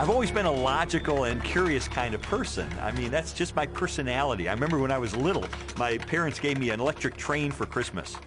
I've always been a logical and curious kind of person. I mean, that's just my personality. I remember when I was little, my parents gave me an electric train for Christmas.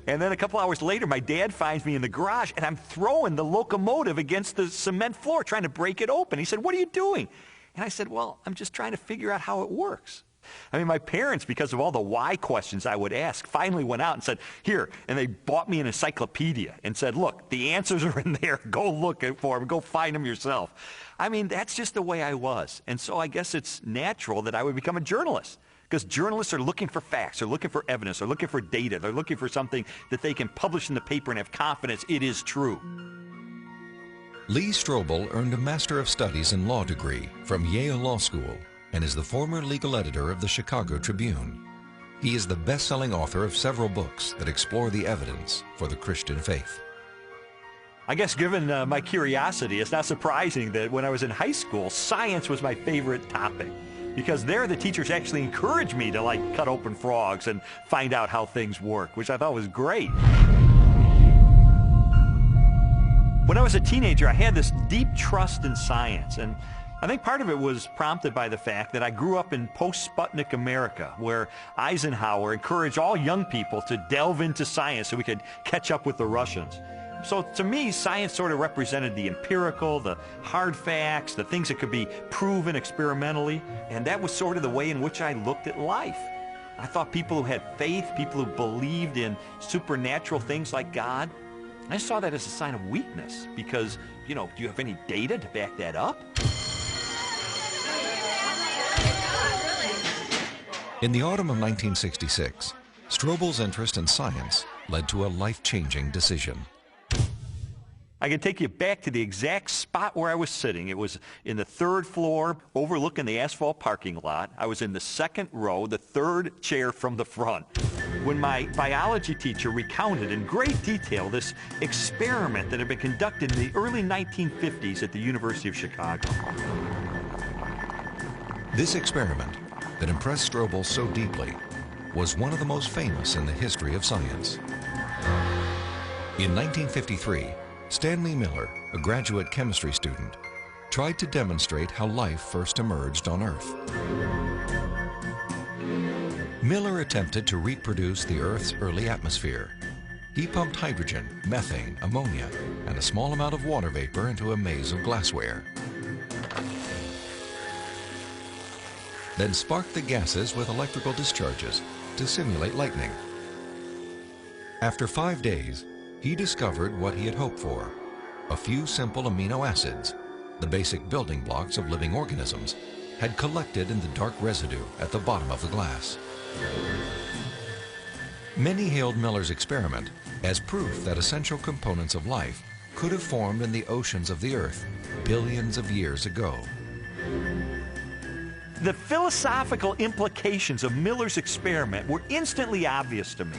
And then a couple hours later, my dad finds me in the garage, and I'm throwing the locomotive against the cement floor, trying to break it open. He said, "What are you doing?" And I said, "Well, I'm just trying to figure out how it works." I mean, my parents, because of all the why questions I would ask, finally went out and said, "Here," and they bought me an encyclopedia and said, "Look, the answers are in there. Go look for them. Go find them yourself." I mean, that's just the way I was. And so I guess it's natural that I would become a journalist, because journalists are looking for facts, they're looking for evidence, they're looking for data, they're looking for something that they can publish in the paper and have confidence it is true. Lee Strobel earned a Master of Studies in Law degree from Yale Law School and is the former legal editor of the Chicago Tribune. He is the best-selling author of several books that explore the evidence for the Christian faith. I guess given my curiosity, it's not surprising that when I was in high school, science was my favorite topic, because there the teachers actually encouraged me to cut open frogs and find out how things work, which I thought was great. When I was a teenager, I had this deep trust in science, and I think part of it was prompted by the fact that I grew up in post-Sputnik America, where Eisenhower encouraged all young people to delve into science so we could catch up with the Russians. So to me, science sort of represented the empirical, the hard facts, the things that could be proven experimentally, and that was sort of the way in which I looked at life. I thought people who had faith, people who believed in supernatural things like God, I saw that as a sign of weakness, because, do you have any data to back that up? In the autumn of 1966, Strobel's interest in science led to a life-changing decision. I can take you back to the exact spot where I was sitting. It was in the third floor, overlooking the asphalt parking lot. I was in the second row, the third chair from the front, when my biology teacher recounted in great detail this experiment that had been conducted in the early 1950s at the University of Chicago. This experiment that impressed Strobel so deeply was one of the most famous in the history of science. In 1953, Stanley Miller, a graduate chemistry student, tried to demonstrate how life first emerged on Earth. Miller attempted to reproduce the Earth's early atmosphere. He pumped hydrogen, methane, ammonia, and a small amount of water vapor into a maze of glassware. Then sparked the gases with electrical discharges to simulate lightning. After 5 days, he discovered what he had hoped for: a few simple amino acids, the basic building blocks of living organisms, had collected in the dark residue at the bottom of the glass. Many hailed Miller's experiment as proof that essential components of life could have formed in the oceans of the Earth billions of years ago. The philosophical implications of Miller's experiment were instantly obvious to me.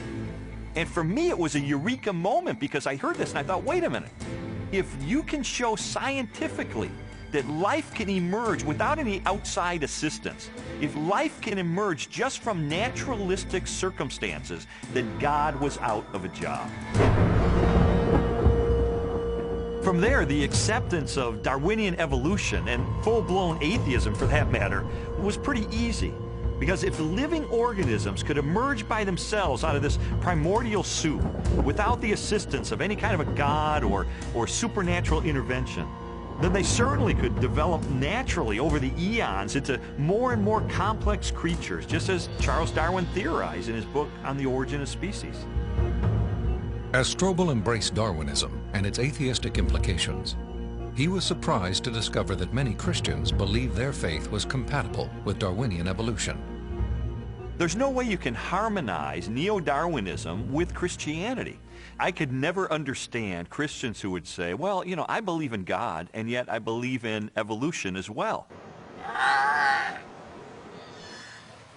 And for me, it was a eureka moment, because I heard this and I thought, wait a minute. If you can show scientifically that life can emerge without any outside assistance, if life can emerge just from naturalistic circumstances, then God was out of a job. From there, the acceptance of Darwinian evolution, and full-blown atheism for that matter, was pretty easy. Because if living organisms could emerge by themselves out of this primordial soup without the assistance of any kind of a god or supernatural intervention, then they certainly could develop naturally over the eons into more and more complex creatures, just as Charles Darwin theorized in his book On the Origin of Species. As Strobel embraced Darwinism and its atheistic implications, he was surprised to discover that many Christians believed their faith was compatible with Darwinian evolution. There's no way you can harmonize neo-Darwinism with Christianity. I could never understand Christians who would say, well, I believe in God, and yet I believe in evolution as well.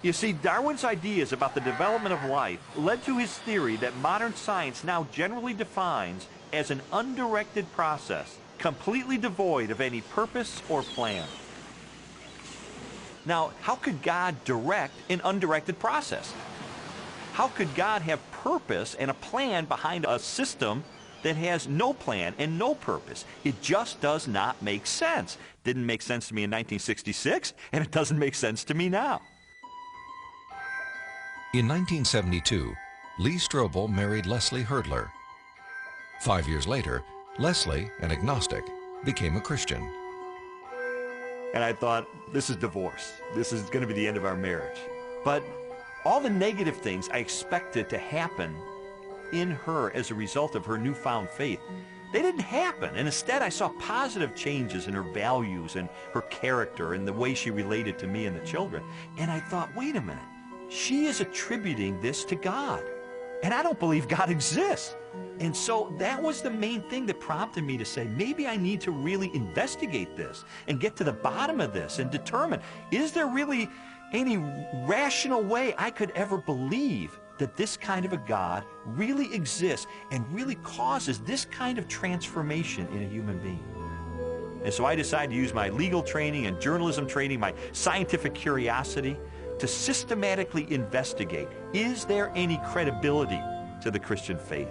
You see, Darwin's ideas about the development of life led to his theory that modern science now generally defines as an undirected process, completely devoid of any purpose or plan. Now, how could God direct an undirected process? How could God have purpose and a plan behind a system that has no plan and no purpose. It just does not make sense. Didn't make sense to me in 1966, and it doesn't make sense to me now. In 1972, Lee Strobel married Leslie Hurdler. 5 years later, Leslie, an agnostic, became a Christian. And I thought, this is divorce. This is going to be the end of our marriage. But all the negative things I expected to happen in her as a result of her newfound faith, they didn't happen. And instead, I saw positive changes in her values and her character and the way she related to me and the children. And I thought, wait a minute. She is attributing this to God. And I don't believe God exists. And so that was the main thing that prompted me to say, maybe I need to really investigate this and get to the bottom of this and determine, is there really any rational way I could ever believe that this kind of a God really exists and really causes this kind of transformation in a human being? And so I decided to use my legal training and journalism training, my scientific curiosity, to systematically investigate, is there any credibility to the Christian faith?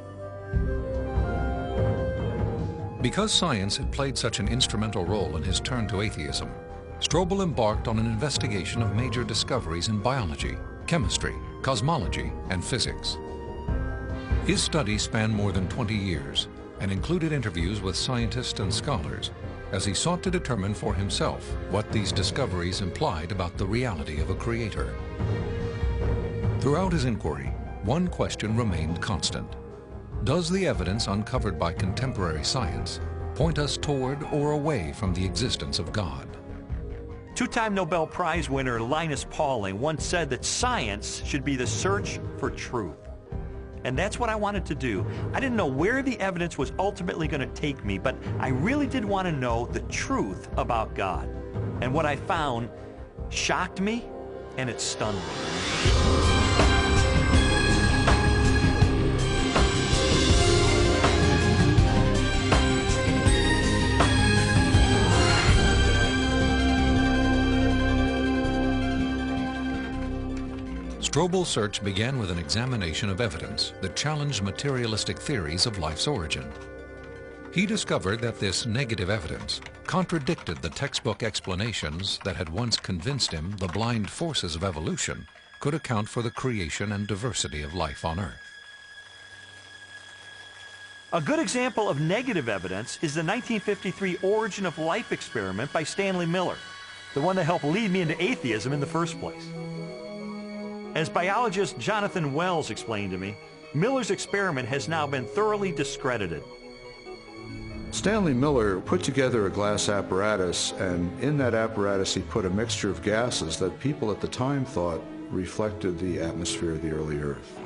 Because science had played such an instrumental role in his turn to atheism, Strobel embarked on an investigation of major discoveries in biology, chemistry, cosmology, and physics. His studies spanned more than 20 years and included interviews with scientists and scholars as he sought to determine for himself what these discoveries implied about the reality of a creator. Throughout his inquiry, one question remained constant. Does the evidence uncovered by contemporary science point us toward or away from the existence of God? Two-time Nobel Prize winner Linus Pauling once said that science should be the search for truth. And that's what I wanted to do. I didn't know where the evidence was ultimately going to take me, but I really did want to know the truth about God. And what I found shocked me, and it stunned me. Strobel's search began with an examination of evidence that challenged materialistic theories of life's origin. He discovered that this negative evidence contradicted the textbook explanations that had once convinced him the blind forces of evolution could account for the creation and diversity of life on Earth. A good example of negative evidence is the 1953 Origin of Life experiment by Stanley Miller, the one that helped lead me into atheism in the first place. As biologist Jonathan Wells explained to me, Miller's experiment has now been thoroughly discredited. Stanley Miller put together a glass apparatus, and in that apparatus he put a mixture of gases that people at the time thought reflected the atmosphere of the early Earth.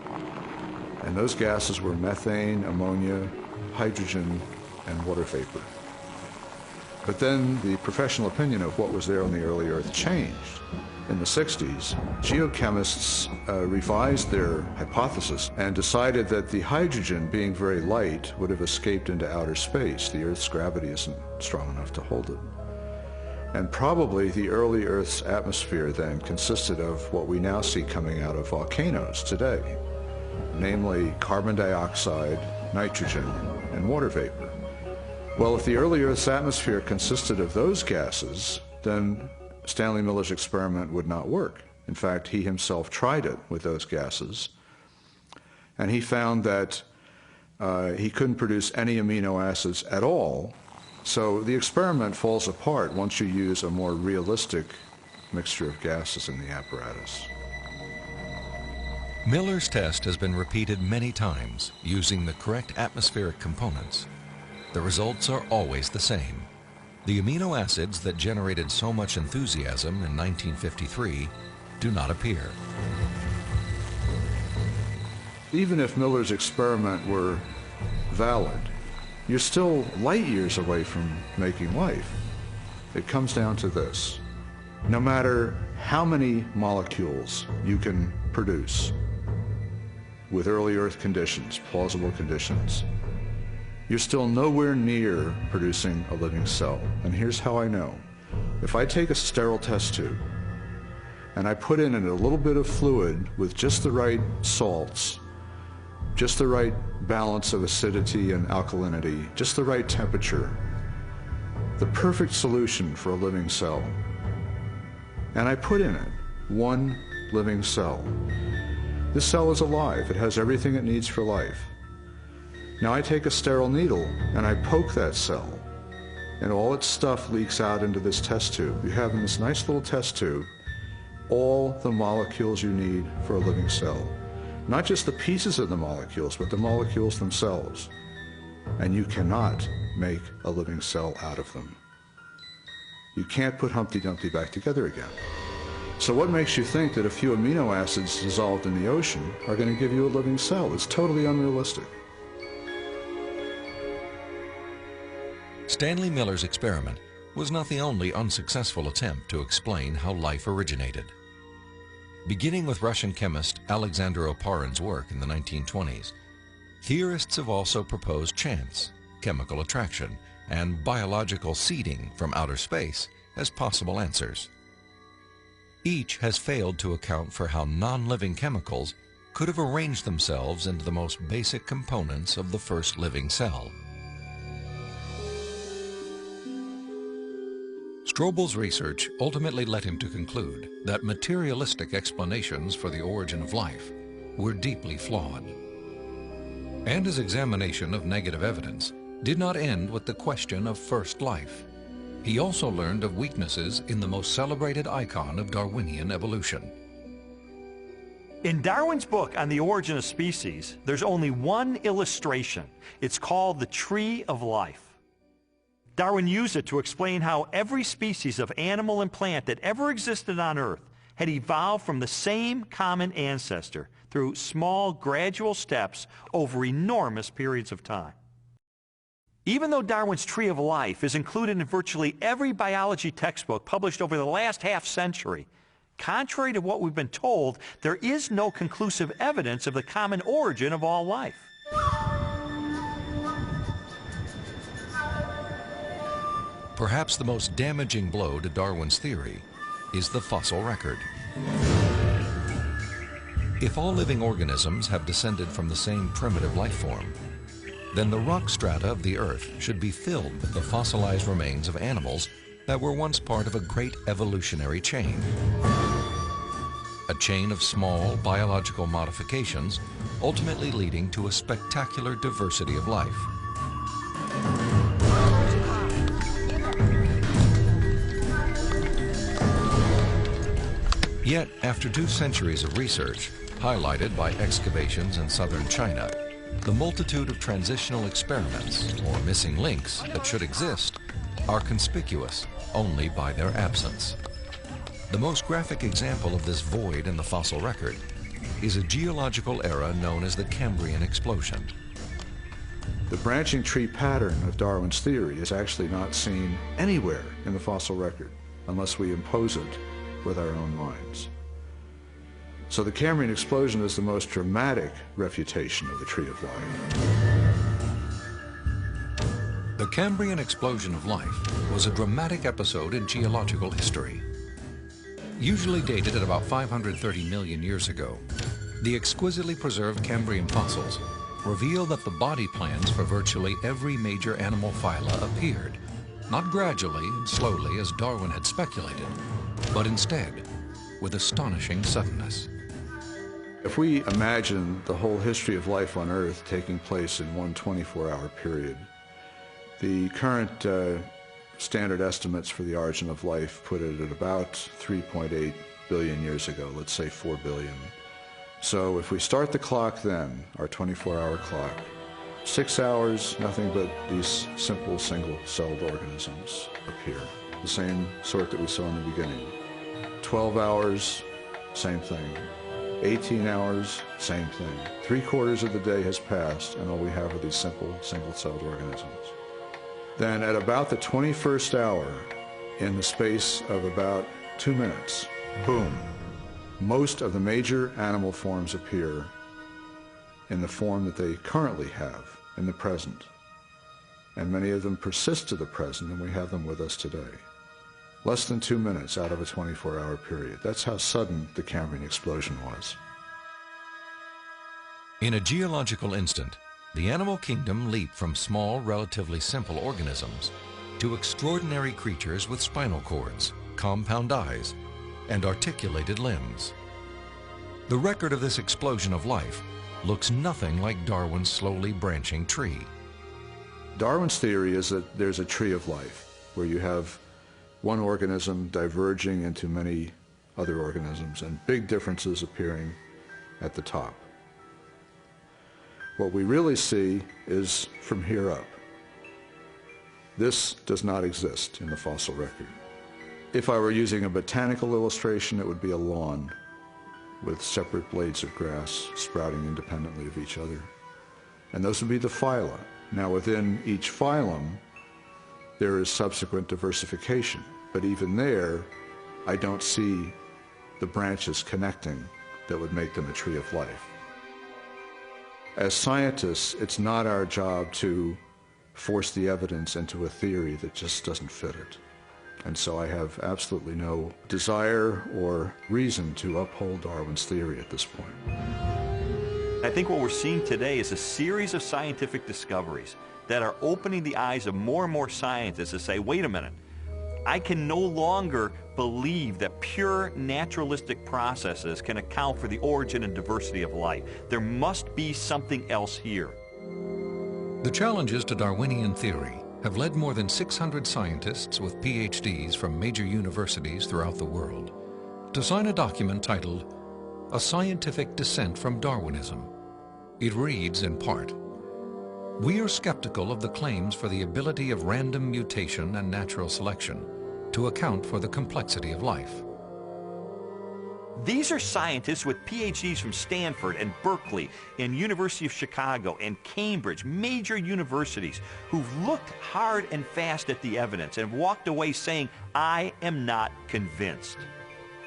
And those gases were methane, ammonia, hydrogen, and water vapor. But then the professional opinion of what was there on the early Earth changed. In the 60s, geochemists revised their hypothesis and decided that the hydrogen, being very light, would have escaped into outer space. The Earth's gravity isn't strong enough to hold it. And probably the early Earth's atmosphere then consisted of what we now see coming out of volcanoes today, namely carbon dioxide, nitrogen, and water vapor. Well, if the early Earth's atmosphere consisted of those gases, then Stanley Miller's experiment would not work. In fact, he himself tried it with those gases, and he found that he couldn't produce any amino acids at all. So the experiment falls apart once you use a more realistic mixture of gases in the apparatus. Miller's test has been repeated many times using the correct atmospheric components. The results are always the same. The amino acids that generated so much enthusiasm in 1953 do not appear. Even if Miller's experiment were valid, you're still light years away from making life. It comes down to this. No matter how many molecules you can produce with early Earth conditions, plausible conditions, you're still nowhere near producing a living cell. And here's how I know. If I take a sterile test tube and I put in it a little bit of fluid with just the right salts, just the right balance of acidity and alkalinity, just the right temperature, the perfect solution for a living cell. And I put in it one living cell. This cell is alive. It has everything it needs for life. Now I take a sterile needle and I poke that cell, and all its stuff leaks out into this test tube. You have in this nice little test tube all the molecules you need for a living cell. Not just the pieces of the molecules, but the molecules themselves. And you cannot make a living cell out of them. You can't put Humpty Dumpty back together again. So what makes you think that a few amino acids dissolved in the ocean are going to give you a living cell? It's totally unrealistic. Stanley Miller's experiment was not the only unsuccessful attempt to explain how life originated. Beginning with Russian chemist Alexander Oparin's work in the 1920s, theorists have also proposed chance, chemical attraction, and biological seeding from outer space as possible answers. Each has failed to account for how non-living chemicals could have arranged themselves into the most basic components of the first living cell. Strobel's research ultimately led him to conclude that materialistic explanations for the origin of life were deeply flawed. And his examination of negative evidence did not end with the question of first life. He also learned of weaknesses in the most celebrated icon of Darwinian evolution. In Darwin's book on the origin of species, there's only one illustration. It's called the Tree of Life. Darwin used it to explain how every species of animal and plant that ever existed on Earth had evolved from the same common ancestor through small, gradual steps over enormous periods of time. Even though Darwin's Tree of Life is included in virtually every biology textbook published over the last half-century, contrary to what we've been told, there is no conclusive evidence of the common origin of all life. Perhaps the most damaging blow to Darwin's theory is the fossil record. If all living organisms have descended from the same primitive life form, then the rock strata of the Earth should be filled with the fossilized remains of animals that were once part of a great evolutionary chain. A chain of small biological modifications, ultimately leading to a spectacular diversity of life. Yet, after 2 centuries of research, highlighted by excavations in southern China, the multitude of transitional experiments, or missing links, that should exist are conspicuous only by their absence. The most graphic example of this void in the fossil record is a geological era known as the Cambrian explosion. The branching tree pattern of Darwin's theory is actually not seen anywhere in the fossil record unless we impose it with our own minds. So the Cambrian explosion is the most dramatic refutation of the Tree of Life. The Cambrian explosion of life was a dramatic episode in geological history. Usually dated at about 530 million years ago, the exquisitely preserved Cambrian fossils reveal that the body plans for virtually every major animal phyla appeared, not gradually and slowly as Darwin had speculated, but instead with astonishing suddenness. If we imagine the whole history of life on Earth taking place in one 24-hour period, the current standard estimates for the origin of life put it at about 3.8 billion years ago, let's say 4 billion. So if we start the clock then, our 24-hour clock, 6 hours, nothing but these simple single-celled organisms appear, the same sort that we saw in the beginning. 12 hours, same thing. 18 hours, same thing. 3/4 of the day has passed, and all we have are these simple, single-celled organisms. Then at about the 21st hour, in the space of about 2 minutes, boom, most of the major animal forms appear in the form that they currently have in the present. And many of them persist to the present, and we have them with us today. Less than 2 minutes out of a 24-hour period. That's how sudden the Cambrian explosion was. In a geological instant, the animal kingdom leaped from small, relatively simple organisms to extraordinary creatures with spinal cords, compound eyes, and articulated limbs. The record of this explosion of life looks nothing like Darwin's slowly branching tree. Darwin's theory is that there's a tree of life where you have one organism diverging into many other organisms and big differences appearing at the top. What we really see is from here up. This does not exist in the fossil record. If I were using a botanical illustration, it would be a lawn with separate blades of grass sprouting independently of each other. And those would be the phyla. Now within each phylum, there is subsequent diversification. But even there, I don't see the branches connecting that would make them a tree of life. As scientists, it's not our job to force the evidence into a theory that just doesn't fit it. And so I have absolutely no desire or reason to uphold Darwin's theory at this point. I think what we're seeing today is a series of scientific discoveries that are opening the eyes of more and more scientists to say, wait a minute, I can no longer believe that pure naturalistic processes can account for the origin and diversity of life. There must be something else here. The challenges to Darwinian theory have led more than 600 scientists with PhDs from major universities throughout the world to sign a document titled A Scientific Descent from Darwinism. It reads in part, "We are skeptical of the claims for the ability of random mutation and natural selection to account for the complexity of life." These are scientists with PhDs from Stanford and Berkeley and University of Chicago and Cambridge, major universities, who've looked hard and fast at the evidence and walked away saying, I am not convinced.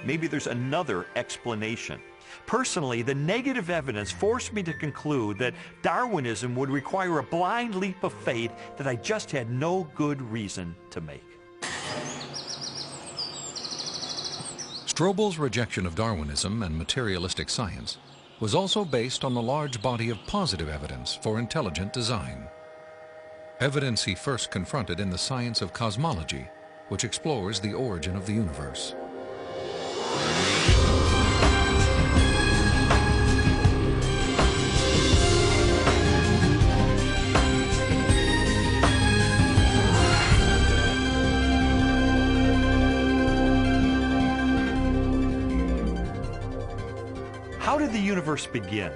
Maybe there's another explanation. Personally, the negative evidence forced me to conclude that Darwinism would require a blind leap of faith that I just had no good reason to make. Strobel's rejection of Darwinism and materialistic science was also based on the large body of positive evidence for intelligent design. Evidence he first confronted in the science of cosmology, which explores the origin of the universe. How did the universe begin?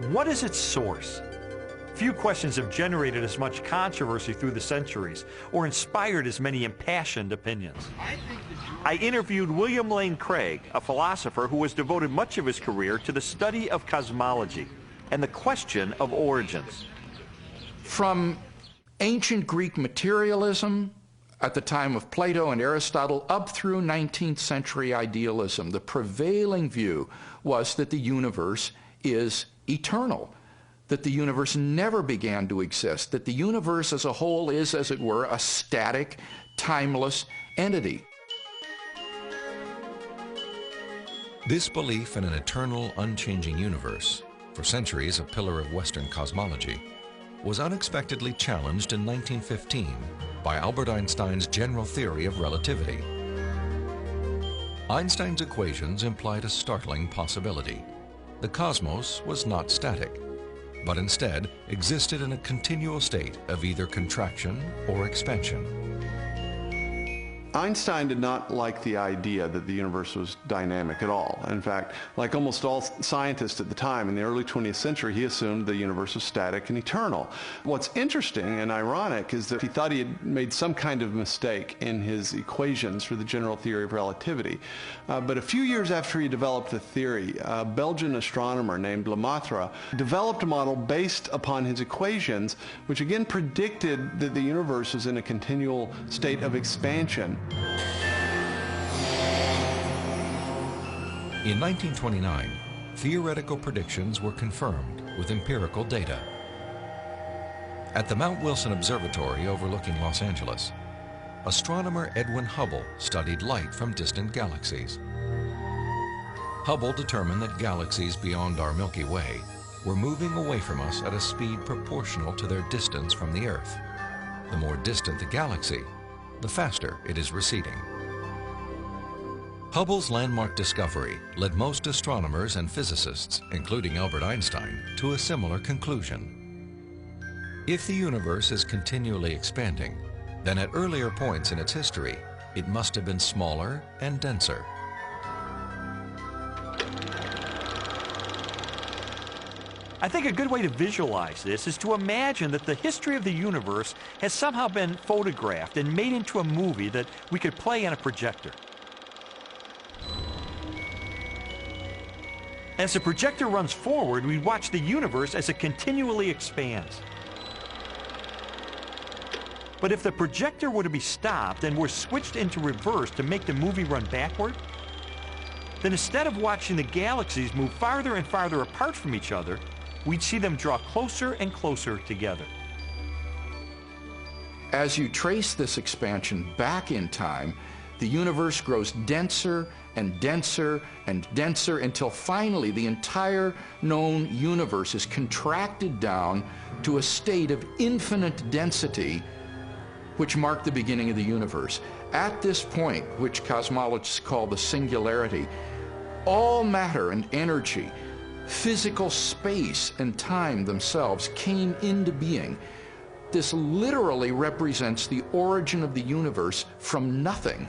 What is its source? Few questions have generated as much controversy through the centuries or inspired as many impassioned opinions. I interviewed William Lane Craig, a philosopher who has devoted much of his career to the study of cosmology and the question of origins. From ancient Greek materialism at the time of Plato and Aristotle up through 19th century idealism, the prevailing view was that the universe is eternal, that the universe never began to exist, that the universe as a whole is, as it were, a static, timeless entity. This belief in an eternal, unchanging universe, for centuries a pillar of Western cosmology, was unexpectedly challenged in 1915 by Albert Einstein's general theory of relativity. Einstein's equations implied a startling possibility. The cosmos was not static, but instead existed in a continual state of either contraction or expansion. Einstein did not like the idea that the universe was dynamic at all. In fact, like almost all scientists at the time in the early 20th century, he assumed the universe was static and eternal. What's interesting and ironic is that he thought he had made some kind of mistake in his equations for the general theory of relativity. But a few years after he developed the theory, a Belgian astronomer named Lemaitre developed a model based upon his equations, which again predicted that the universe was in a continual state of expansion. In 1929, theoretical predictions were confirmed with empirical data. At the Mount Wilson Observatory overlooking Los Angeles, astronomer Edwin Hubble studied light from distant galaxies. Hubble determined that galaxies beyond our Milky Way were moving away from us at a speed proportional to their distance from the Earth. The more distant the galaxy, the faster it is receding. Hubble's landmark discovery led most astronomers and physicists, including Albert Einstein, to a similar conclusion. If the universe is continually expanding, then at earlier points in its history, it must have been smaller and denser. I think a good way to visualize this is to imagine that the history of the universe has somehow been photographed and made into a movie that we could play on a projector. As the projector runs forward, we watch the universe as it continually expands. But if the projector were to be stopped and were switched into reverse to make the movie run backward, then instead of watching the galaxies move farther and farther apart from each other, we'd see them draw closer and closer together. As you trace this expansion back in time, the universe grows denser and denser and denser until finally the entire known universe is contracted down to a state of infinite density, which marked the beginning of the universe. At this point, which cosmologists call the singularity, all matter and energy, physical space and time themselves came into being. This literally represents the origin of the universe from nothing.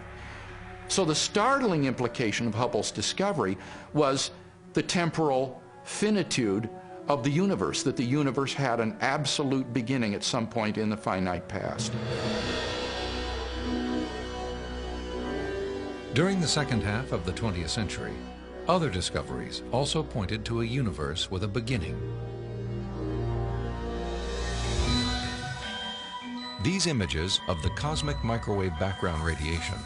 So the startling implication of Hubble's discovery was the temporal finitude of the universe, that the universe had an absolute beginning at some point in the finite past. During the second half of the 20th century, other discoveries also pointed to a universe with a beginning. These images of the cosmic microwave background radiation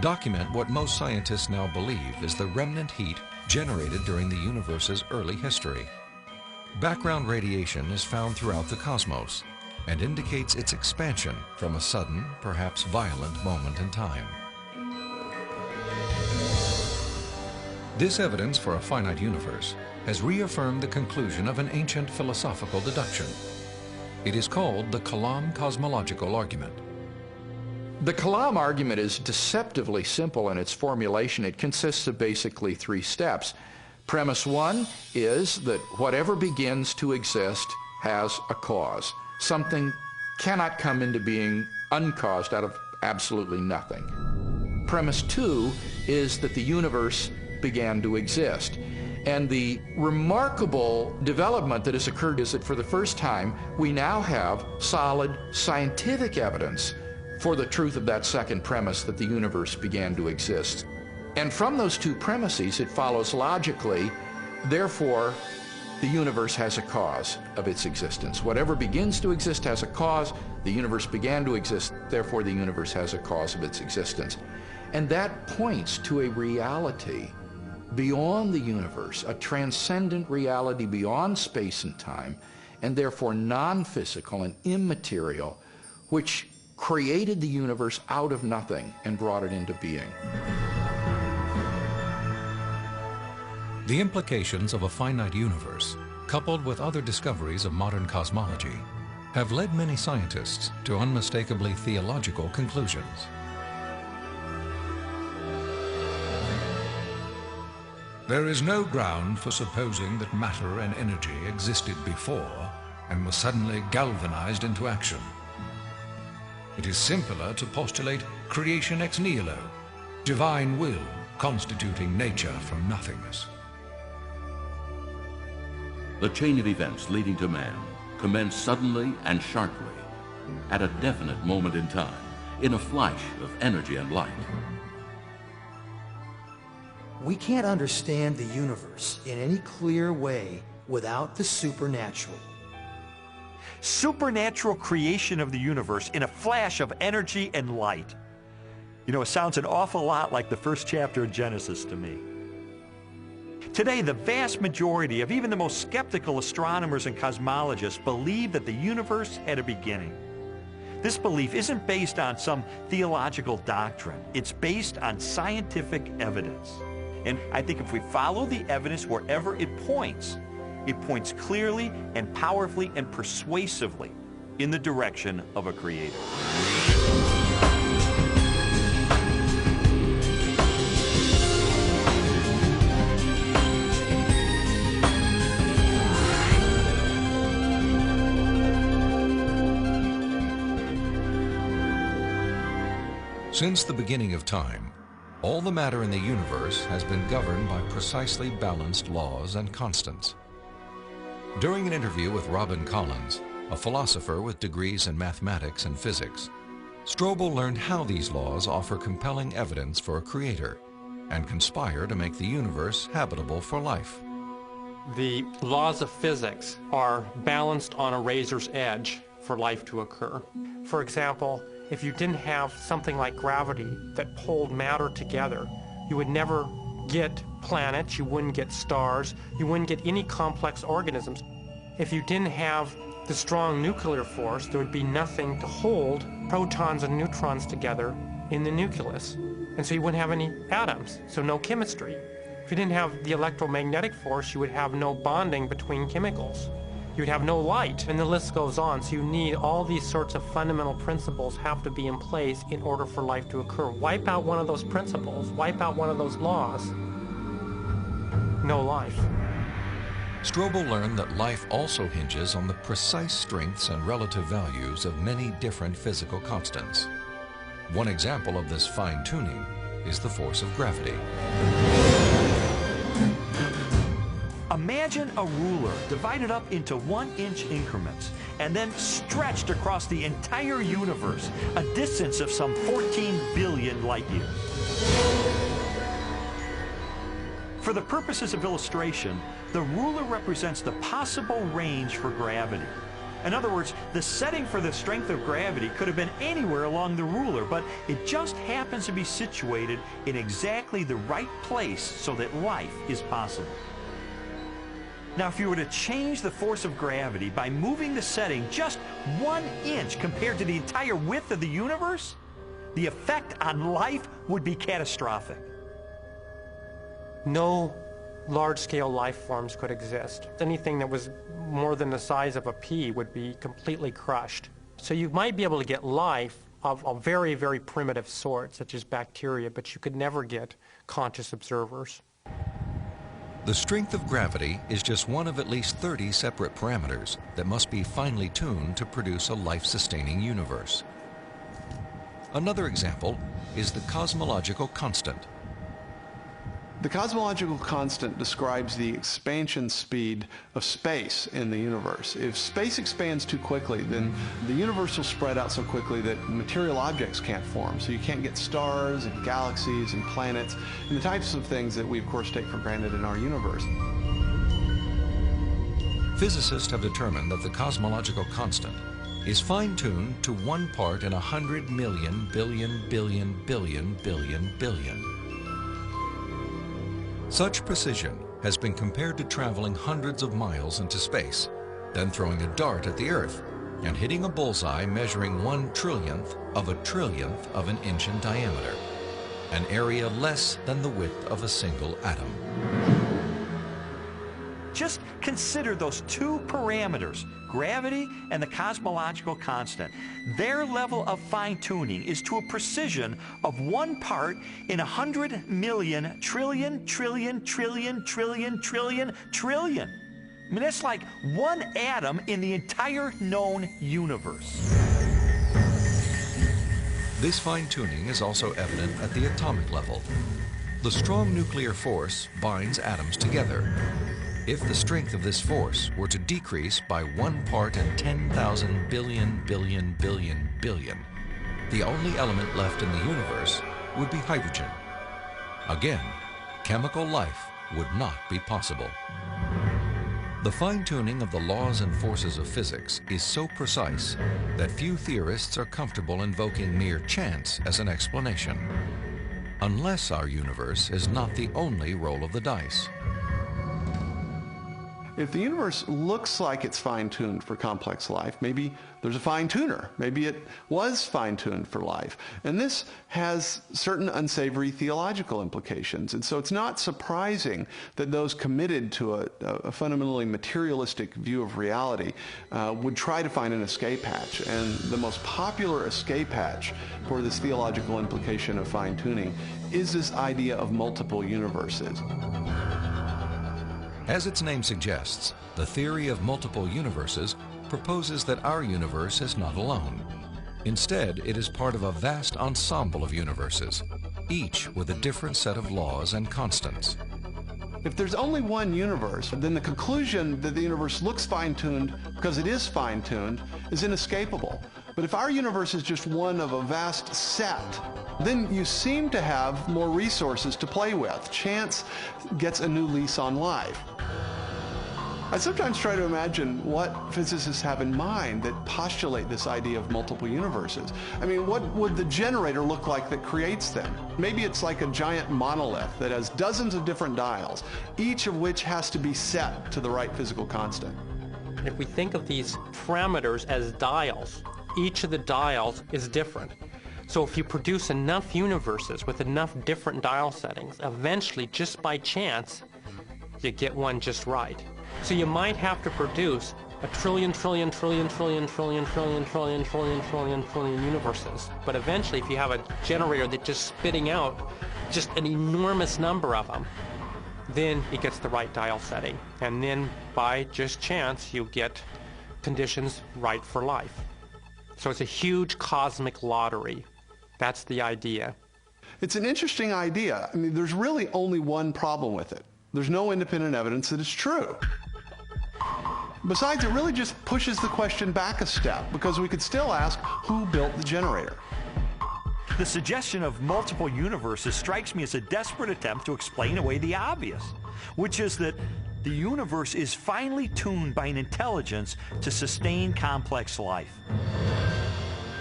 document what most scientists now believe is the remnant heat generated during the universe's early history. Background radiation is found throughout the cosmos and indicates its expansion from a sudden, perhaps violent moment in time. This evidence for a finite universe has reaffirmed the conclusion of an ancient philosophical deduction. It is called the Kalam cosmological argument. The Kalam argument is deceptively simple in its formulation. It consists of basically three steps. Premise one is that whatever begins to exist has a cause. Something cannot come into being uncaused out of absolutely nothing. Premise two is that the universe began to exist. And the remarkable development that has occurred is that for the first time, we now have solid scientific evidence for the truth of that second premise, that the universe began to exist. And from those two premises, it follows logically, therefore, the universe has a cause of its existence. Whatever begins to exist has a cause. The universe began to exist, therefore the universe has a cause of its existence. And that points to a reality beyond the universe, a transcendent reality beyond space and time, and therefore non-physical and immaterial, which created the universe out of nothing and brought it into being. The implications of a finite universe, coupled with other discoveries of modern cosmology, have led many scientists to unmistakably theological conclusions. There is no ground for supposing that matter and energy existed before and were suddenly galvanized into action. It is simpler to postulate creation ex nihilo, divine will constituting nature from nothingness. The chain of events leading to man commenced suddenly and sharply, at a definite moment in time, in a flash of energy and light. We can't understand the universe in any clear way without the supernatural. Supernatural creation of the universe in a flash of energy and light. You know, it sounds an awful lot like the first chapter of Genesis to me. Today, the vast majority of even the most skeptical astronomers and cosmologists believe that the universe had a beginning. This belief isn't based on some theological doctrine. It's based on scientific evidence. And I think if we follow the evidence wherever it points, It points clearly and powerfully and persuasively in the direction of a creator. Since the beginning of time, all the matter in the universe has been governed by precisely balanced laws and constants. During an interview with Robin Collins, a philosopher with degrees in mathematics and physics, Strobel learned how these laws offer compelling evidence for a creator and conspire to make the universe habitable for life. The laws of physics are balanced on a razor's edge for life to occur. For example, if you didn't have something like gravity that pulled matter together, you would never get planets, you wouldn't get stars, you wouldn't get any complex organisms. If you didn't have the strong nuclear force, there would be nothing to hold protons and neutrons together in the nucleus. And so you wouldn't have any atoms, so no chemistry. If you didn't have the electromagnetic force, you would have no bonding between chemicals. You would have no light, and the list goes on. So you need all these sorts of fundamental principles have to be in place in order for life to occur. Wipe out one of those principles, wipe out one of those laws, no life. Strobel learned that life also hinges on the precise strengths and relative values of many different physical constants. One example of this fine-tuning is the force of gravity. Imagine a ruler divided up into 1-inch increments and then stretched across the entire universe, a distance of some 14 billion light years. For the purposes of illustration, the ruler represents the possible range for gravity. In other words, the setting for the strength of gravity could have been anywhere along the ruler, but it just happens to be situated in exactly the right place so that life is possible. Now, if you were to change the force of gravity by moving the setting just 1 inch compared to the entire width of the universe, the effect on life would be catastrophic. No large-scale life forms could exist. Anything that was more than the size of a pea would be completely crushed. So you might be able to get life of a very, very primitive sort, such as bacteria, but you could never get conscious observers. The strength of gravity is just one of at least 30 separate parameters that must be finely tuned to produce a life-sustaining universe. Another example is the cosmological constant. The cosmological constant describes the expansion speed of space in the universe. If space expands too quickly, then the universe will spread out so quickly that material objects can't form. So you can't get stars and galaxies and planets and the types of things that we, of course, take for granted in our universe. Physicists have determined that the cosmological constant is fine-tuned to 1 part in 100 million billion billion billion billion billion. Such precision has been compared to traveling hundreds of miles into space, then throwing a dart at the Earth and hitting a bullseye measuring 1/trillionth of a trillionth of an inch in diameter, an area less than the width of a single atom. Just consider those two parameters, gravity and the cosmological constant. Their level of fine-tuning is to a precision of 1 part in 100 million trillion, trillion, trillion, trillion, trillion, trillion. I mean, that's like 1 atom in the entire known universe. This fine-tuning is also evident at the atomic level. The strong nuclear force binds atoms together. If the strength of this force were to decrease by 1 part in 10,000 billion billion billion billion, the only element left in the universe would be hydrogen. Again, chemical life would not be possible. The fine-tuning of the laws and forces of physics is so precise that few theorists are comfortable invoking mere chance as an explanation, unless our universe is not the only roll of the dice. If the universe looks like it's fine-tuned for complex life, maybe there's a fine-tuner. Maybe it was fine-tuned for life. And this has certain unsavory theological implications. And so it's not surprising that those committed to a fundamentally materialistic view of reality would try to find an escape hatch. And the most popular escape hatch for this theological implication of fine-tuning is this idea of multiple universes. As its name suggests, the theory of multiple universes proposes that our universe is not alone. Instead, it is part of a vast ensemble of universes, each with a different set of laws and constants. If there's only one universe, then the conclusion that the universe looks fine-tuned because it is fine-tuned is inescapable. But if our universe is just one of a vast set, then you seem to have more resources to play with. Chance gets a new lease on life. I sometimes try to imagine what physicists have in mind that postulate this idea of multiple universes. I mean, what would the generator look like that creates them? Maybe it's like a giant monolith that has dozens of different dials, each of which has to be set to the right physical constant. If we think of these parameters as dials, each of the dials is different. So if you produce enough universes with enough different dial settings, eventually, just by chance, you get one just right. So you might have to produce a trillion universes. But eventually, if you have a generator that's just spitting out just an enormous number of them, then it gets the right dial setting. And then by just chance, you get conditions right for life. So it's a huge cosmic lottery. That's the idea. It's an interesting idea. I mean, there's really only one problem with it. There's no independent evidence that it's true. Besides, it really just pushes the question back a step, because we could still ask, who built the generator? The suggestion of multiple universes strikes me as a desperate attempt to explain away the obvious, which is that the universe is finely tuned by an intelligence to sustain complex life.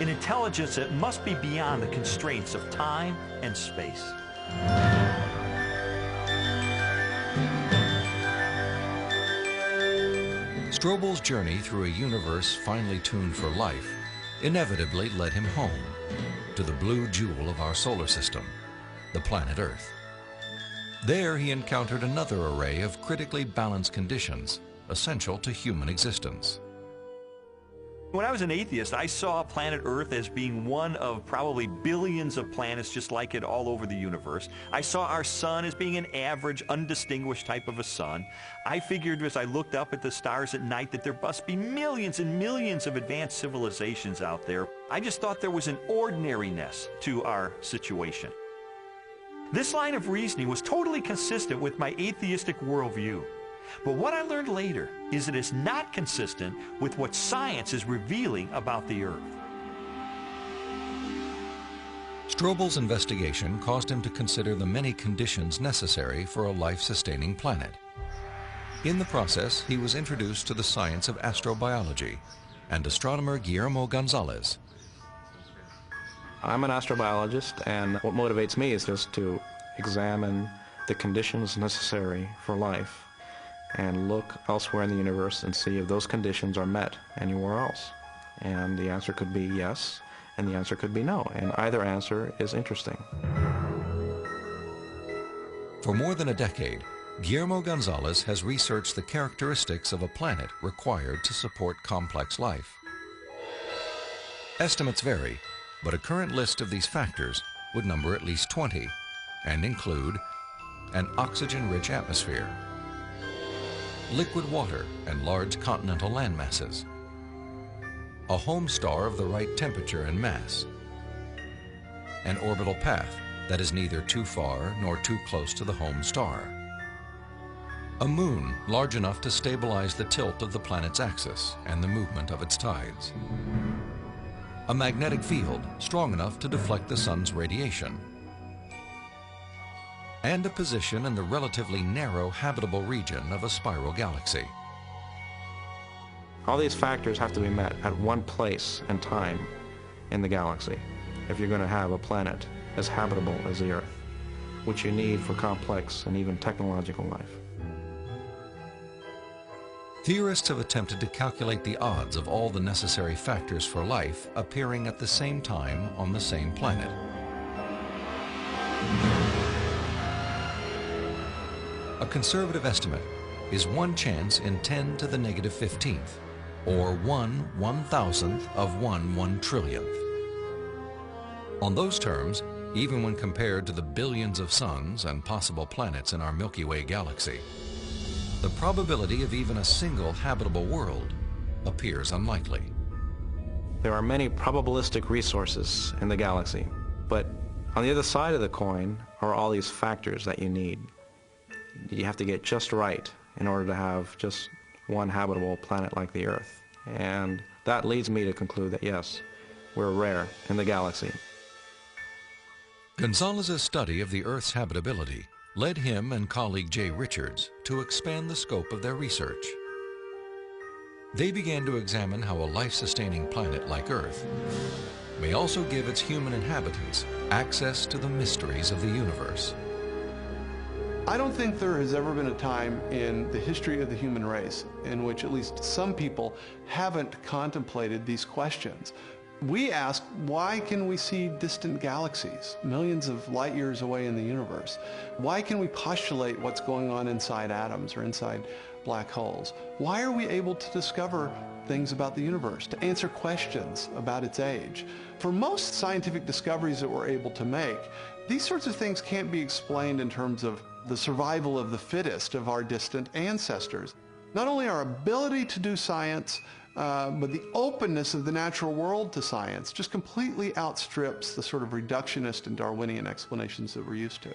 An intelligence that must be beyond the constraints of time and space. Strobel's journey through a universe finely tuned for life inevitably led him home, to the blue jewel of our solar system, the planet Earth. There he encountered another array of critically balanced conditions essential to human existence. When I was an atheist, I saw planet Earth as being one of probably billions of planets just like it all over the universe. I saw our sun as being an average, undistinguished type of a sun. I figured as I looked up at the stars at night that there must be millions and millions of advanced civilizations out there. I just thought there was an ordinariness to our situation. This line of reasoning was totally consistent with my atheistic worldview. But what I learned later is that it's not consistent with what science is revealing about the Earth. Strobel's investigation caused him to consider the many conditions necessary for a life-sustaining planet. In the process, he was introduced to the science of astrobiology and astronomer Guillermo Gonzalez. I'm an astrobiologist, and what motivates me is just to examine the conditions necessary for life and look elsewhere in the universe and see if those conditions are met anywhere else. And the answer could be yes, and the answer could be no, and either answer is interesting. For more than a decade, Guillermo Gonzalez has researched the characteristics of a planet required to support complex life. Estimates vary, but a current list of these factors would number at least 20 and include an oxygen-rich atmosphere, liquid water and large continental landmasses, a home star of the right temperature and mass, an orbital path that is neither too far nor too close to the home star, a moon large enough to stabilize the tilt of the planet's axis and the movement of its tides, a magnetic field strong enough to deflect the sun's radiation, and a position in the relatively narrow habitable region of a spiral galaxy. All these factors have to be met at one place and time in the galaxy if you're going to have a planet as habitable as the Earth, which you need for complex and even technological life. Theorists have attempted to calculate the odds of all the necessary factors for life appearing at the same time on the same planet. A conservative estimate is 1 chance in 10 to the negative 15th, or 1/1000th of 1 trillionth. On those terms, even when compared to the billions of suns and possible planets in our Milky Way galaxy, the probability of even a single habitable world appears unlikely. There are many probabilistic resources in the galaxy, but on the other side of the coin are all these factors that you need. You have to get just right in order to have just one habitable planet like the Earth. And that leads me to conclude that yes, we're rare in the galaxy. Gonzalez's study of the Earth's habitability led him and colleague Jay Richards to expand the scope of their research. They began to examine how a life-sustaining planet like Earth may also give its human inhabitants access to the mysteries of the universe. I don't think there has ever been a time in the history of the human race in which at least some people haven't contemplated these questions. We ask, why can we see distant galaxies, millions of light years away in the universe? Why can we postulate what's going on inside atoms or inside black holes? Why are we able to discover things about the universe, to answer questions about its age? For most scientific discoveries that we're able to make, these sorts of things can't be explained in terms of the survival of the fittest of our distant ancestors. Not only our ability to do science, but the openness of the natural world to science just completely outstrips the sort of reductionist and Darwinian explanations that we're used to.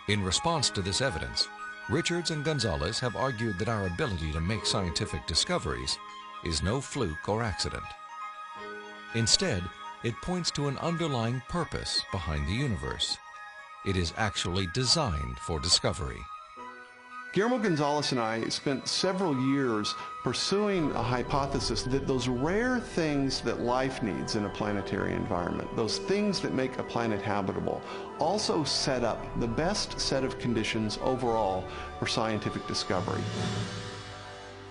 In response to this evidence, Richards and Gonzalez have argued that our ability to make scientific discoveries is no fluke or accident. Instead, it points to an underlying purpose behind the universe. It is actually designed for discovery. Guillermo Gonzalez and I spent several years pursuing a hypothesis that those rare things that life needs in a planetary environment, those things that make a planet habitable, also set up the best set of conditions overall for scientific discovery.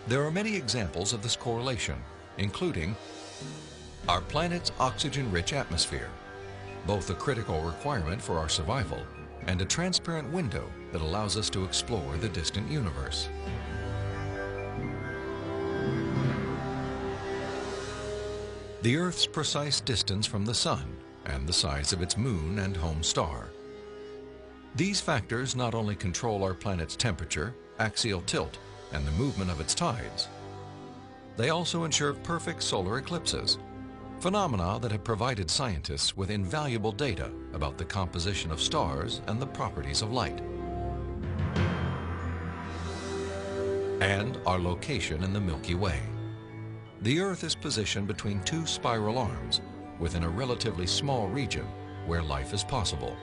There are many examples of this correlation, including our planet's oxygen-rich atmosphere, both a critical requirement for our survival and a transparent window that allows us to explore the distant universe. The Earth's precise distance from the Sun and the size of its moon and home star. These factors not only control our planet's temperature, axial tilt, and the movement of its tides, they also ensure perfect solar eclipses, phenomena that have provided scientists with invaluable data about the composition of stars and the properties of light. And our location in the Milky Way. The Earth is positioned between two spiral arms within a relatively small region where life is possible.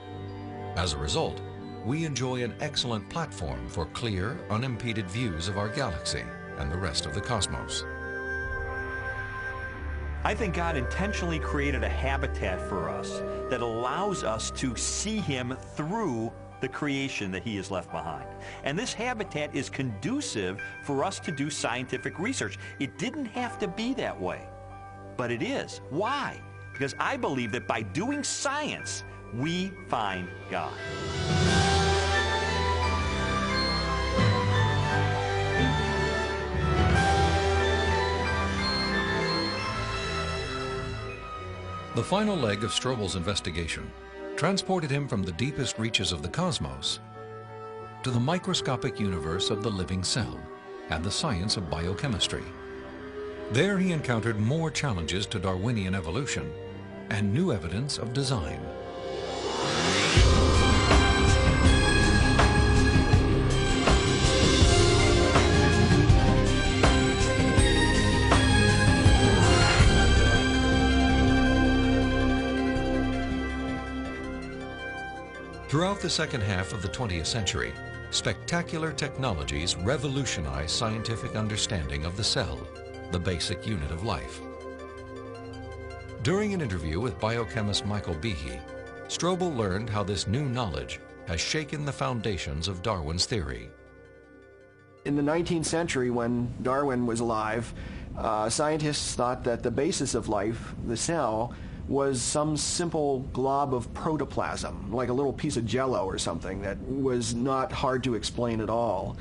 As a result, we enjoy an excellent platform for clear, unimpeded views of our galaxy and the rest of the cosmos. I think God intentionally created a habitat for us that allows us to see Him through the creation that He has left behind. And this habitat is conducive for us to do scientific research. It didn't have to be that way, but it is. Why? Because I believe that by doing science, we find God. The final leg of Strobel's investigation transported him from the deepest reaches of the cosmos to the microscopic universe of the living cell and the science of biochemistry. There he encountered more challenges to Darwinian evolution and new evidence of design. Throughout the second half of the 20th century, spectacular technologies revolutionized scientific understanding of the cell, the basic unit of life. During an interview with biochemist Michael Behe, Strobel learned how this new knowledge has shaken the foundations of Darwin's theory. In the 19th century, when Darwin was alive, scientists thought that the basis of life, the cell, was some simple glob of protoplasm, like a little piece of jello or something that was not hard to explain at all.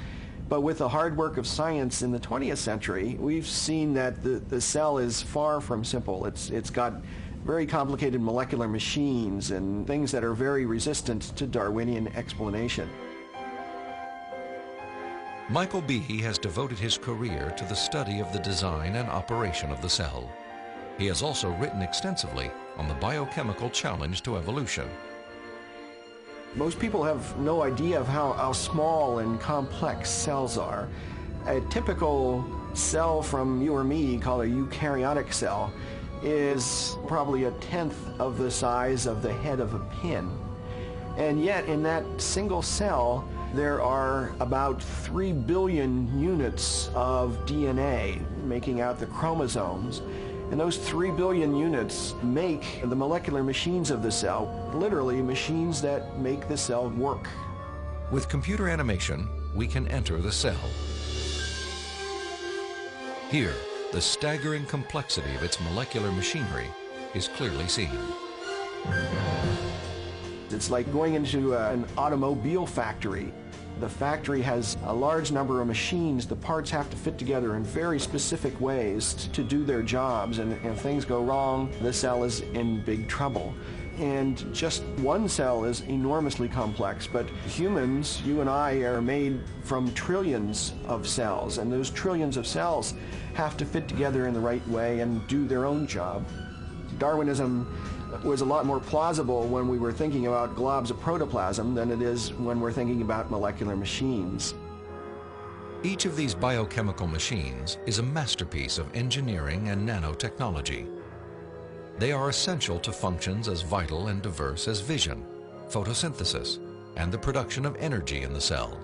But with the hard work of science in the 20th century, we've seen that the cell is far from simple. It's got very complicated molecular machines and things that are very resistant to Darwinian explanation. Michael Behe has devoted his career to the study of the design and operation of the cell. He has also written extensively on the biochemical challenge to evolution. Most people have no idea of how small and complex cells are. A typical cell from you or me, called a eukaryotic cell, is probably 1/10 of the size of the head of a pin. And yet in that single cell, there are about 3 billion units of DNA making out the chromosomes. And those 3 billion units make the molecular machines of the cell, literally machines that make the cell work. With computer animation, we can enter the cell. Here, the staggering complexity of its molecular machinery is clearly seen. It's like going into an automobile factory. The factory has a large number of machines. The parts have to fit together in very specific ways to do their jobs, and if things go wrong, the cell is in big trouble. And just one cell is enormously complex, but humans, you and I, are made from trillions of cells, and those trillions of cells have to fit together in the right way and do their own job. Darwinism was a lot more plausible when we were thinking about globs of protoplasm than it is when we're thinking about molecular machines. Each of these biochemical machines is a masterpiece of engineering and nanotechnology. They are essential to functions as vital and diverse as vision, photosynthesis, and the production of energy in the cell.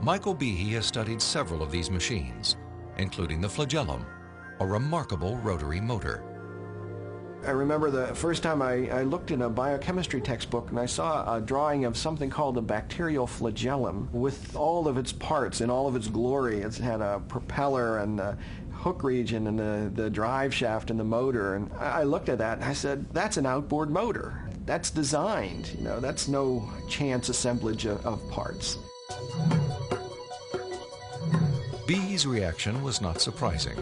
Michael Behe has studied several of these machines, including the flagellum, a remarkable rotary motor. I remember the first time I looked in a biochemistry textbook and I saw a drawing of something called a bacterial flagellum with all of its parts in all of its glory. It had a propeller and the hook region and the drive shaft and the motor. And I looked at that and I said, that's an outboard motor. That's designed, you know, that's no chance assemblage of parts. Behe's reaction was not surprising,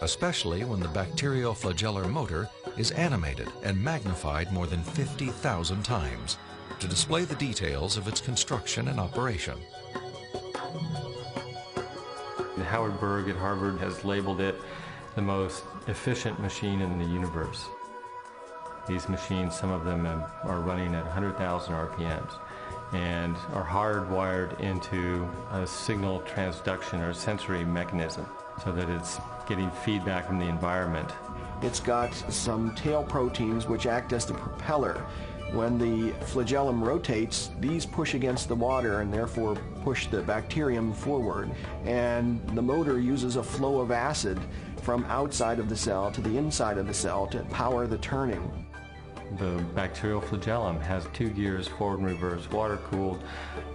especially when the bacterial flagellar motor is animated and magnified more than 50,000 times to display the details of its construction and operation. Howard Berg at Harvard has labeled it the most efficient machine in the universe. These machines, some of them are running at 100,000 RPMs and are hardwired into a signal transduction or sensory mechanism so that it's getting feedback from the environment. It's got some tail proteins which act as the propeller. When the flagellum rotates, these push against the water and therefore push the bacterium forward. And the motor uses a flow of acid from outside of the cell to the inside of the cell to power the turning. The bacterial flagellum has 2 gears, forward and reverse, water-cooled,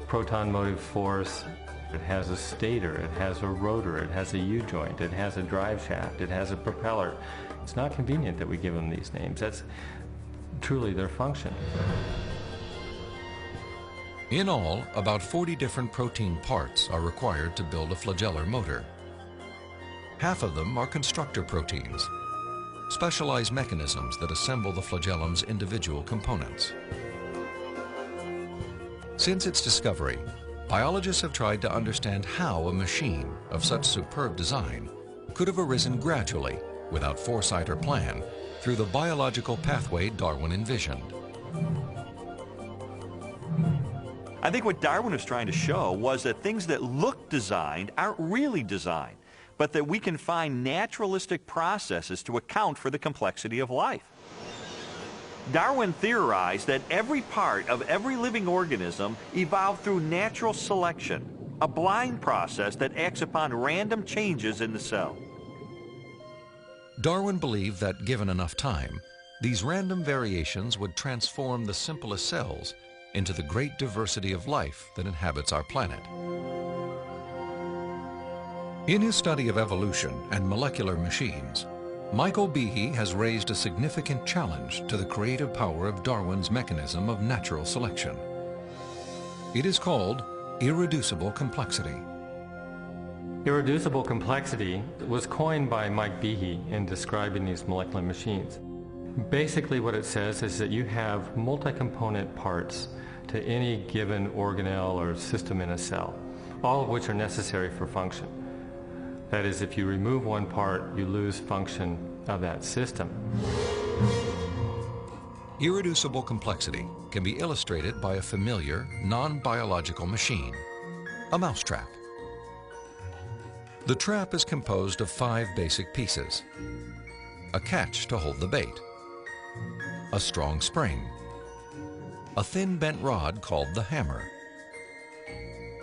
proton motive force. It has a stator, it has a rotor, it has a U-joint, it has a drive shaft, it has a propeller. It's not convenient that we give them these names. That's truly their function. In all, about 40 different protein parts are required to build a flagellar motor. Half of them are constructor proteins, specialized mechanisms that assemble the flagellum's individual components. Since its discovery, biologists have tried to understand how a machine of such superb design could have arisen gradually, without foresight or plan, through the biological pathway Darwin envisioned. I think what Darwin was trying to show was that things that look designed aren't really designed, but that we can find naturalistic processes to account for the complexity of life. Darwin theorized that every part of every living organism evolved through natural selection, a blind process that acts upon random changes in the cell. Darwin believed that, given enough time, these random variations would transform the simplest cells into the great diversity of life that inhabits our planet. In his study of evolution and molecular machines, Michael Behe has raised a significant challenge to the creative power of Darwin's mechanism of natural selection. It is called irreducible complexity. Irreducible complexity was coined by Mike Behe in describing these molecular machines. Basically what it says is that you have multi-component parts to any given organelle or system in a cell, all of which are necessary for function. That is, if you remove one part, you lose function of that system. Irreducible complexity can be illustrated by a familiar, non-biological machine, a mousetrap. The trap is composed of 5 basic pieces: a catch to hold the bait, a strong spring, a thin bent rod called the hammer,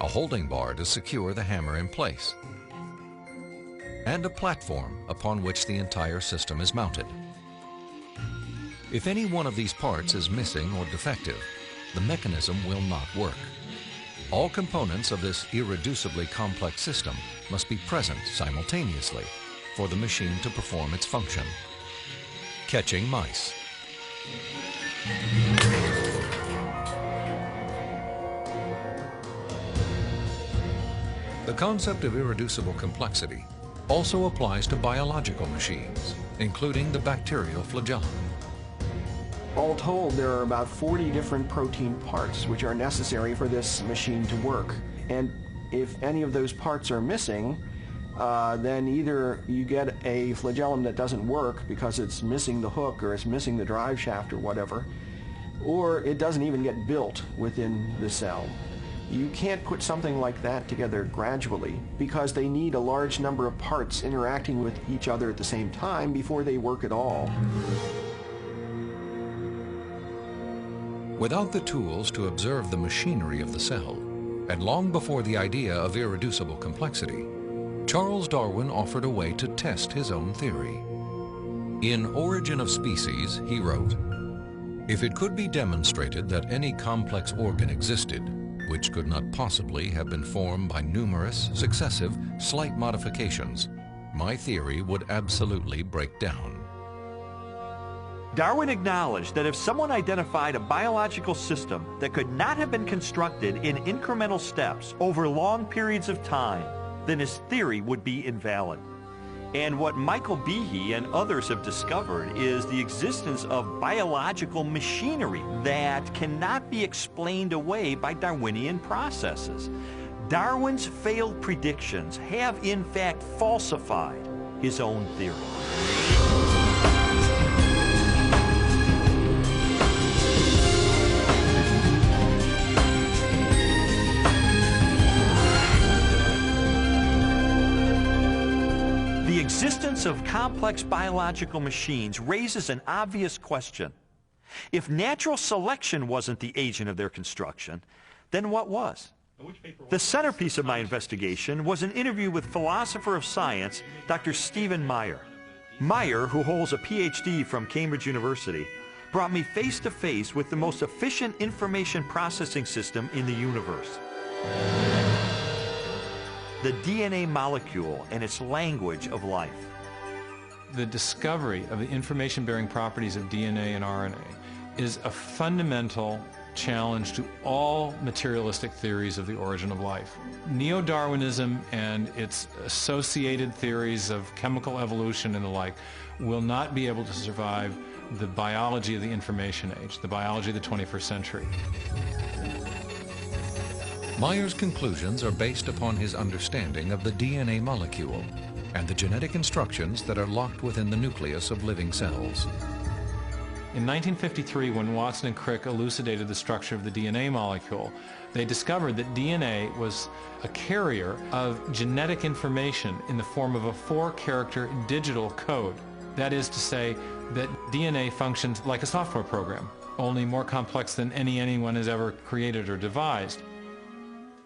a holding bar to secure the hammer in place, and a platform upon which the entire system is mounted. If any one of these parts is missing or defective, the mechanism will not work. All components of this irreducibly complex system must be present simultaneously for the machine to perform its function. Catching mice. The concept of irreducible complexity also applies to biological machines, including the bacterial flagellum. All told, there are about 40 different protein parts which are necessary for this machine to work. And if any of those parts are missing, then either you get a flagellum that doesn't work because it's missing the hook or it's missing the drive shaft or whatever, or it doesn't even get built within the cell. You can't put something like that together gradually because they need a large number of parts interacting with each other at the same time before they work at all. Without the tools to observe the machinery of the cell, and long before the idea of irreducible complexity, Charles Darwin offered a way to test his own theory. In Origin of Species, he wrote, "If it could be demonstrated that any complex organ existed, which could not possibly have been formed by numerous, successive, slight modifications, my theory would absolutely break down." Darwin acknowledged that if someone identified a biological system that could not have been constructed in incremental steps over long periods of time, then his theory would be invalid. And what Michael Behe and others have discovered is the existence of biological machinery that cannot be explained away by Darwinian processes. Darwin's failed predictions have in fact falsified his own theory. The existence of complex biological machines raises an obvious question. If natural selection wasn't the agent of their construction, then what was? The centerpiece of my investigation was an interview with philosopher of science, Dr. Stephen Meyer. Meyer, who holds a PhD from Cambridge University, brought me face to face with the most efficient information processing system in the universe. The DNA molecule and its language of life. The discovery of the information-bearing properties of DNA and RNA is a fundamental challenge to all materialistic theories of the origin of life. Neo-Darwinism and its associated theories of chemical evolution and the like will not be able to survive the biology of the information age, the biology of the 21st century. Meyer's conclusions are based upon his understanding of the DNA molecule and the genetic instructions that are locked within the nucleus of living cells. In 1953, when Watson and Crick elucidated the structure of the DNA molecule, they discovered that DNA was a carrier of genetic information in the form of a 4-character digital code. That is to say that DNA functions like a software program, only more complex than anyone has ever created or devised.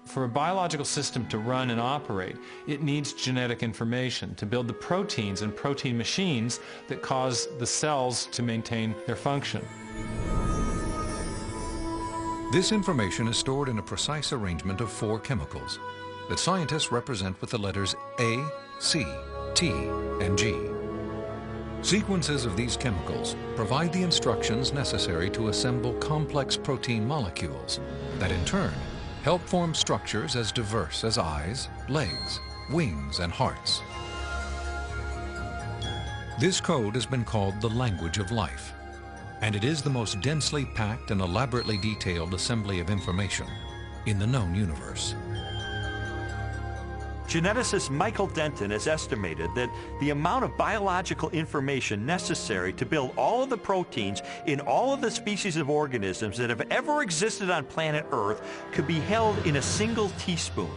For a biological system to run and operate, it needs genetic information to build the proteins and protein machines that cause the cells to maintain their function. This information is stored in a precise arrangement of 4 chemicals that scientists represent with the letters A, C, T, and G. Sequences of these chemicals provide the instructions necessary to assemble complex protein molecules that in turn help form structures as diverse as eyes, legs, wings, and hearts. This code has been called the language of life, and it is the most densely packed and elaborately detailed assembly of information in the known universe. Geneticist Michael Denton has estimated that the amount of biological information necessary to build all of the proteins in all of the species of organisms that have ever existed on planet Earth could be held in a single teaspoon.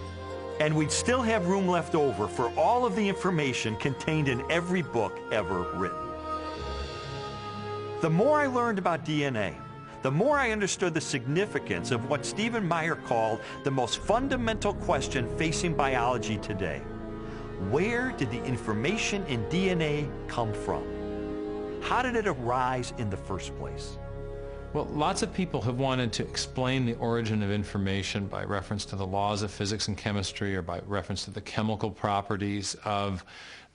And we'd still have room left over for all of the information contained in every book ever written. The more I learned about DNA, the more I understood the significance of what Stephen Meyer called the most fundamental question facing biology today. Where did the information in DNA come from? How did it arise in the first place? Well, lots of people have wanted to explain the origin of information by reference to the laws of physics and chemistry, or by reference to the chemical properties of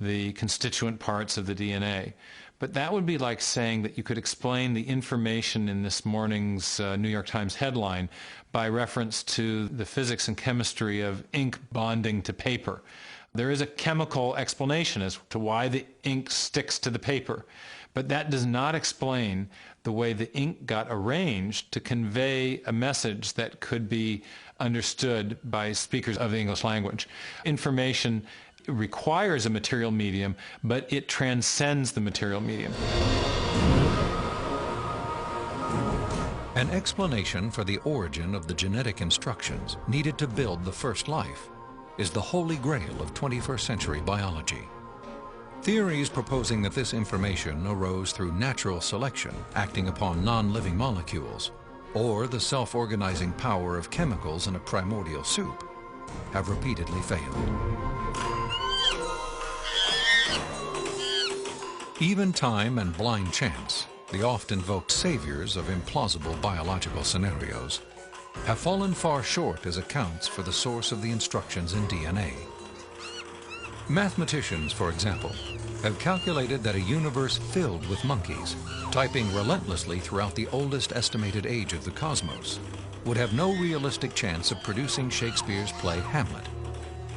the constituent parts of the DNA. But that would be like saying that you could explain the information in this morning's New York Times headline by reference to the physics and chemistry of ink bonding to paper. There is a chemical explanation as to why the ink sticks to the paper, but that does not explain the way the ink got arranged to convey a message that could be understood by speakers of the English language. Information requires a material medium, but it transcends the material medium. An explanation for the origin of the genetic instructions needed to build the first life is the holy grail of 21st century biology. Theories proposing that this information arose through natural selection acting upon non-living molecules, or the self-organizing power of chemicals in a primordial soup, have repeatedly failed. Even time and blind chance, the oft-invoked saviors of implausible biological scenarios, have fallen far short as accounts for the source of the instructions in DNA. Mathematicians, for example, have calculated that a universe filled with monkeys, typing relentlessly throughout the oldest estimated age of the cosmos, would have no realistic chance of producing Shakespeare's play Hamlet,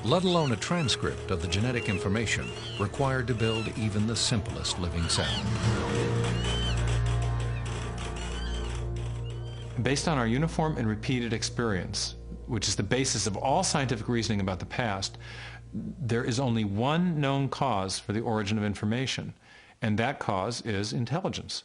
let alone a transcript of the genetic information required to build even the simplest living cell. Based on our uniform and repeated experience, which is the basis of all scientific reasoning about the past, there is only one known cause for the origin of information, and that cause is intelligence.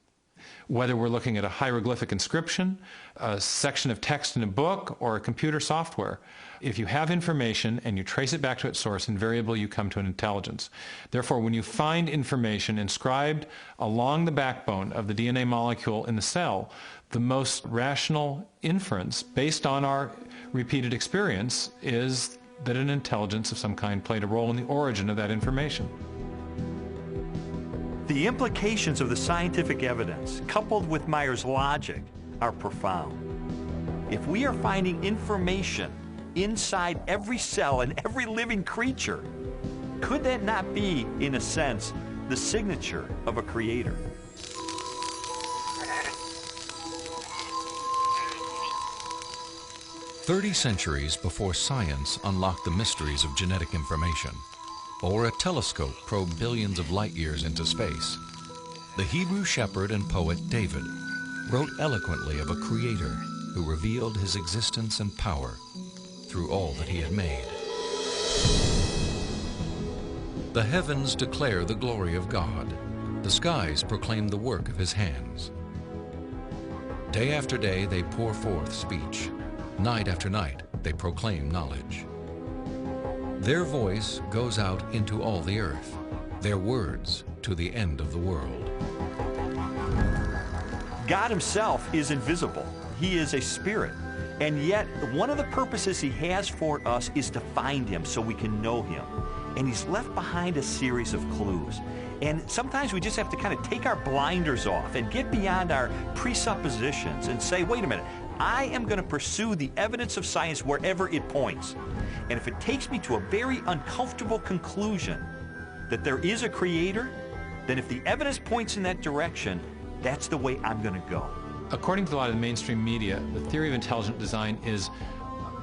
Whether we're looking at a hieroglyphic inscription, a section of text in a book, or a computer software, if you have information and you trace it back to its source, invariably you come to an intelligence. Therefore, when you find information inscribed along the backbone of the DNA molecule in the cell, the most rational inference, based on our repeated experience, is that an intelligence of some kind played a role in the origin of that information. The implications of the scientific evidence, coupled with Meyer's logic, are profound. If we are finding information inside every cell and every living creature, could that not be, in a sense, the signature of a creator? "30 centuries before science unlocked the mysteries of genetic information, or a telescope probed billions of light years into space, the Hebrew shepherd and poet David wrote eloquently of a creator who revealed his existence and power through all that he had made. The heavens declare the glory of God. The skies proclaim the work of his hands. Day after day they pour forth speech. Night after night they proclaim knowledge. Their voice goes out into all the earth, their words to the end of the world." God himself is invisible. He is a spirit. And yet, one of the purposes he has for us is to find him so we can know him. And he's left behind a series of clues. And sometimes we just have to kind of take our blinders off and get beyond our presuppositions and say, wait a minute, I am going to pursue the evidence of science wherever it points. And if it takes me to a very uncomfortable conclusion that there is a creator, then if the evidence points in that direction, that's the way I'm going to go. According to a lot of the mainstream media, the theory of intelligent design is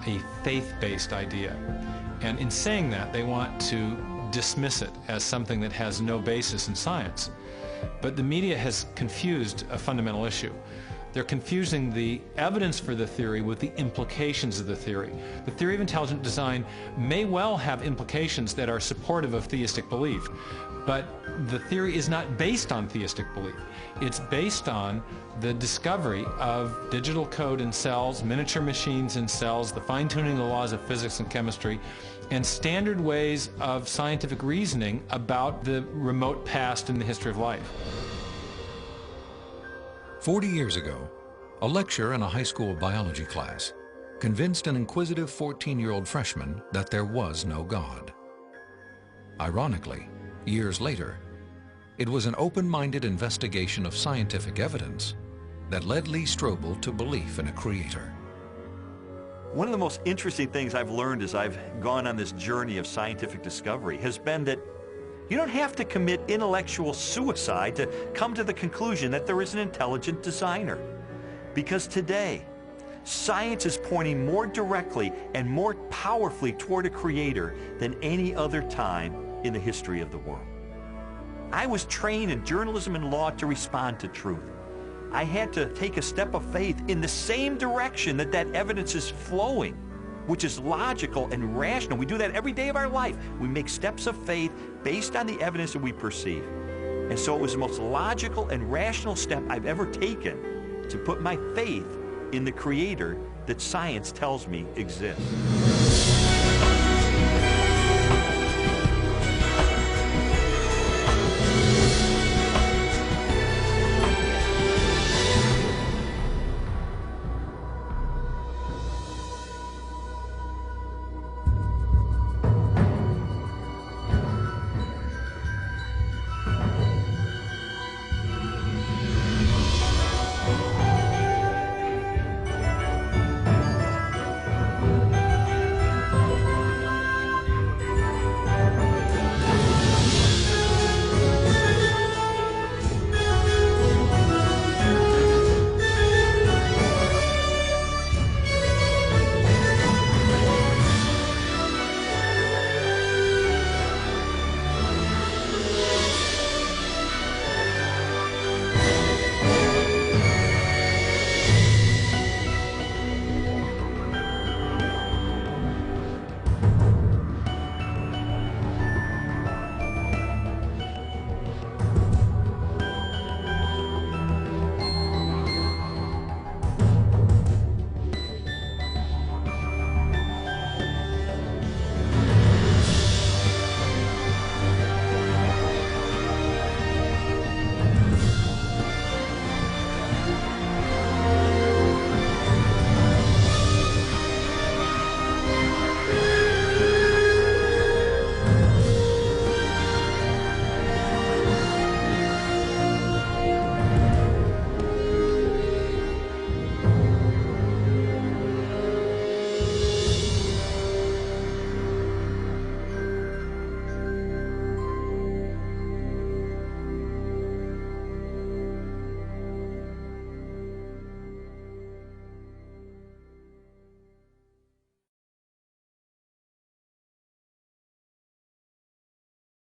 a faith-based idea. And in saying that, they want to dismiss it as something that has no basis in science. But the media has confused a fundamental issue. They're confusing the evidence for the theory with the implications of the theory. The theory of intelligent design may well have implications that are supportive of theistic belief, but the theory is not based on theistic belief. It's based on the discovery of digital code in cells, miniature machines in cells, the fine-tuning of the laws of physics and chemistry, and standard ways of scientific reasoning about the remote past in the history of life. 40 years ago, a lecturer in a high school biology class convinced an inquisitive 14-year-old freshman that there was no God. Ironically, years later, it was an open-minded investigation of scientific evidence that led Lee Strobel to belief in a creator. One of the most interesting things I've learned as I've gone on this journey of scientific discovery has been that you don't have to commit intellectual suicide to come to the conclusion that there is an intelligent designer. Because today, science is pointing more directly and more powerfully toward a creator than any other time in the history of the world. I was trained in journalism and law to respond to truth. I had to take a step of faith in the same direction that evidence is flowing, which is logical and rational. We do that every day of our life. We make steps of faith based on the evidence that we perceive. And so it was the most logical and rational step I've ever taken to put my faith in the creator that science tells me exists.